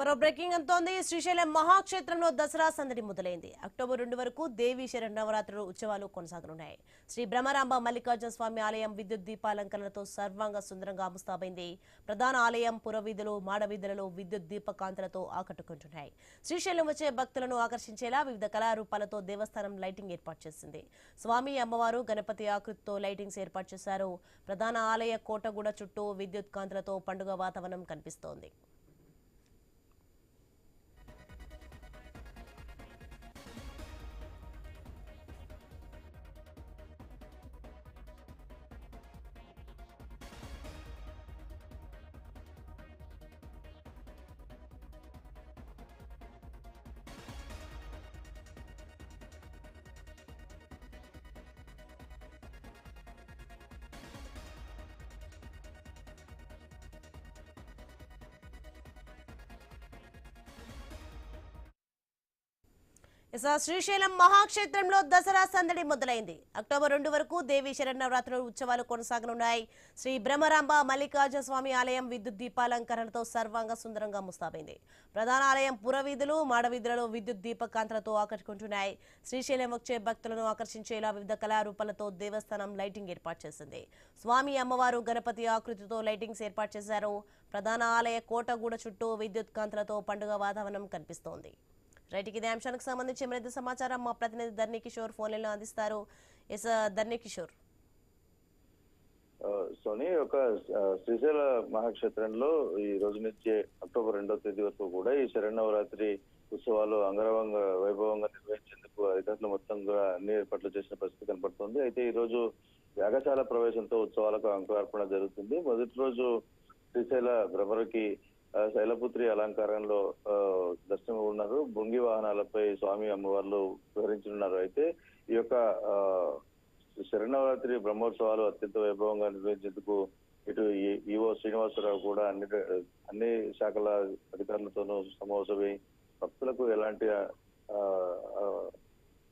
మరో బ్రేకింగ్ అంతోంది. శ్రీశైలం మహాక్షేత్రంలో దసరా సందడి మొదలైంది. అక్టోబర్ 2 వరకు దేవీ శరన్నవరాత్రులు ఉత్సవాలు కొనసాగనున్నాయి. శ్రీ బ్రహ్మరాంబ మల్లికార్జున స్వామి ఆలయం విద్యుత్ దీపాలంకరణలతో సర్వాంగ సుందరంగా ముస్తాబైంది. ప్రధాన ఆలయం పురవీధులు మాడవీధులలో విద్యుత్ దీపకాంతలతో ఆకట్టుకుంటున్నాయి. శ్రీశైలం వచ్చే భక్తులను ఆకర్షించేలా వివిధ కళారూపాలతో దేవస్థానం లైటింగ్ ఏర్పాటు చేసింది. స్వామి అమ్మవారు గణపతి ఆకృతితో లైటింగ్స్ ఏర్పాటు చేశారు. ప్రధాన ఆలయ కోటగూడ చుట్టూ విద్యుత్ కాంతులతో పండుగ వాతావరణం కనిపిస్తోంది. శ్రీశైలం మహాక్షేత్రంలో దసరా సందడి మొదలైంది. అక్టోబర్ 2 వరకు దేవీ శరన్నవరాత్రులు ఉత్సవాలు కొనసాగనున్నాయి. శ్రీ బ్రహ్మరాంబ మల్లికార్జున స్వామి ఆలయం విద్యుత్ దీపాలంకరణలతో సర్వాంగ సుందరంగా ముస్తాబైంది. ప్రధాన ఆలయం పురవీధులు మాడవీధులలో విద్యుత్ దీపకాంతలతో ఆకట్టుకుంటున్నాయి. శ్రీశైలం వచ్చే భక్తులను ఆకర్షించేలా వివిధ కళారూపాలతో దేవస్థానం లైటింగ్ ఏర్పాటు చేసింది. స్వామి అమ్మవారు గణపతి ఆకృతితో లైటింగ్స్ ఏర్పాటు చేశారు. ప్రధాన ఆలయ కోటగూడ చుట్టూ విద్యుత్ కాంతులతో పండుగ వాతావరణం కనిపిస్తోంది. రైట్, ఇదే అంశానికి సంబంధించి మరింత సమాచారం మా ప్రతినిధి ధర్ని కిషోర్ ఫోన్ లైన్లో అందిస్తారు. ధర్ని కిషోర్. సోని ఒక శ్రీశైల మహాక్షేత్రంలో ఈ రోజు నుంచి అక్టోబర్ 2వ తేదీ వరకు కూడా ఈ శరన్నవరాత్రి ఉత్సవాలు అంగరంగ వైభవంగా నిర్వహించేందుకు అధికారులు మొత్తంగా అన్ని ఏర్పాట్లు చేసిన పరిస్థితి కనపడుతుంది. అయితే ఈ రోజు యాగశాల ప్రవేశంతో ఉత్సవాలకు అంకురార్పణ జరుగుతుంది. మొదటి రోజు శ్రీశైల భ్రమరకి శైలపుత్రి అలంకారంలో దర్శనం ఉన్నారు. బొంగి వాహనాలపై స్వామి అమ్మవార్లు వివరించనున్నారు. అయితే ఈ యొక్క శరన్నవరాత్రి బ్రహ్మోత్సవాలు అత్యంత వైభవంగా నిర్వహించేందుకు ఇటు ఈవో శ్రీనివాసరావు కూడా అన్ని శాఖల అధికారులతోనూ సమావేశమై భక్తులకు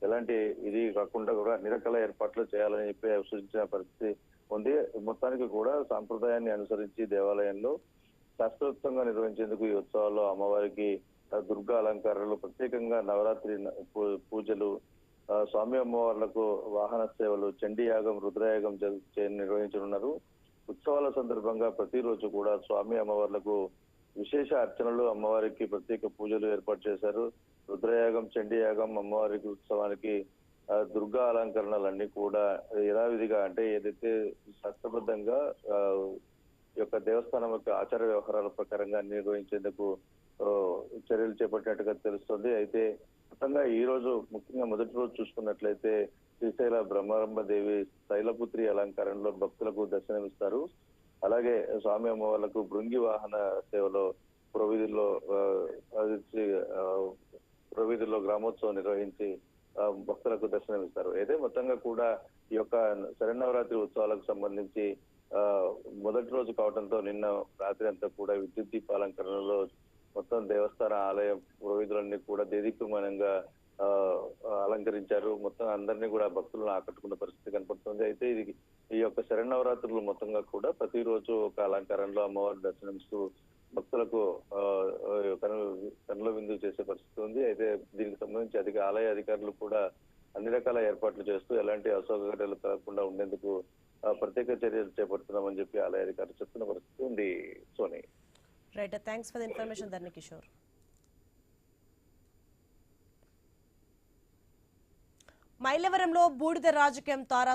ఎలాంటి ఇది కాకుండా కూడా అన్ని రకాల ఏర్పాట్లు చేయాలని చెప్పి సూచించిన పరిస్థితి ఉంది. మొత్తానికి కూడా సాంప్రదాయాన్ని అనుసరించి దేవాలయంలో శాస్త్రోక్తంగా నిర్వహించేందుకు ఈ ఉత్సవాల్లో అమ్మవారికి దుర్గా అలంకారాలు, ప్రత్యేకంగా నవరాత్రి పూజలు, స్వామి అమ్మవార్లకు వాహన సేవలు, చండీ యాగం, రుద్రయాగం నిర్వహించనున్నారు. ఉత్సవాల సందర్భంగా ప్రతిరోజు కూడా స్వామి అమ్మవార్లకు విశేష అర్చనలు, అమ్మవారికి ప్రత్యేక పూజలు ఏర్పాటు చేశారు. రుద్రయాగం, చండీ యాగం, అమ్మవారికి ఉత్సవానికి దుర్గా అలంకరణలన్నీ కూడా యథావిధిగా అంటే ఏదైతే శాస్త్రబద్ధంగా యొక్క దేవస్థానం యొక్క ఆచార వ్యవహారాల ప్రకారంగా నిర్వహించేందుకు చర్యలు చేపట్టినట్టుగా తెలుస్తుంది. అయితే మొత్తంగా ఈ రోజు ముఖ్యంగా మొదటి రోజు చూసుకున్నట్లయితే శ్రీశైల బ్రహ్మరాంబ దేవి శైలపుత్రి అలంకారంలో భక్తులకు దర్శనమిస్తారు. అలాగే స్వామి అమ్మవార్లకు బృంగి వాహన సేవలో పురవీధుల్లో గ్రామోత్సవం నిర్వహించి భక్తులకు దర్శనమిస్తారు. అయితే మొత్తంగా కూడా ఈ యొక్క శరన్నవరాత్రి ఉత్సవాలకు సంబంధించి మొదటి రోజు కావడంతో నిన్న రాత్రి అంతా కూడా విద్యుత్ దీపాలంకరణలో మొత్తం దేవస్థాన ఆలయ పురోహితులన్నీ కూడా దేదీప్యమానంగా అలంకరించారు. మొత్తం అందరినీ కూడా భక్తులను ఆకట్టుకున్న పరిస్థితి కనపడుతుంది. అయితే ఈ యొక్క శరన్నవరాత్రులు మొత్తంగా కూడా ప్రతిరోజు ఒక అలంకారంలో అమ్మవారి దర్శనమిస్తూ భక్తులకు కనుల విందు చేసే పరిస్థితి ఉంది. అయితే దీనికి సంబంధించి ఆలయ అధికారులు కూడా అన్ని రకాల ఏర్పాట్లు చేస్తూ ఎలాంటి అసౌకర్యాలు కలగకుండా ఉండేందుకు ప్రత్యేక చర్యలు చేపడుతున్నామని చెప్పి ఆలయ అధికారులు చెప్తున్న పరిస్థితి ఉంది. Soni. Right, thanks for the information Dharni Kishore. మైలవరంలో బూడిద రాజకీయం తారా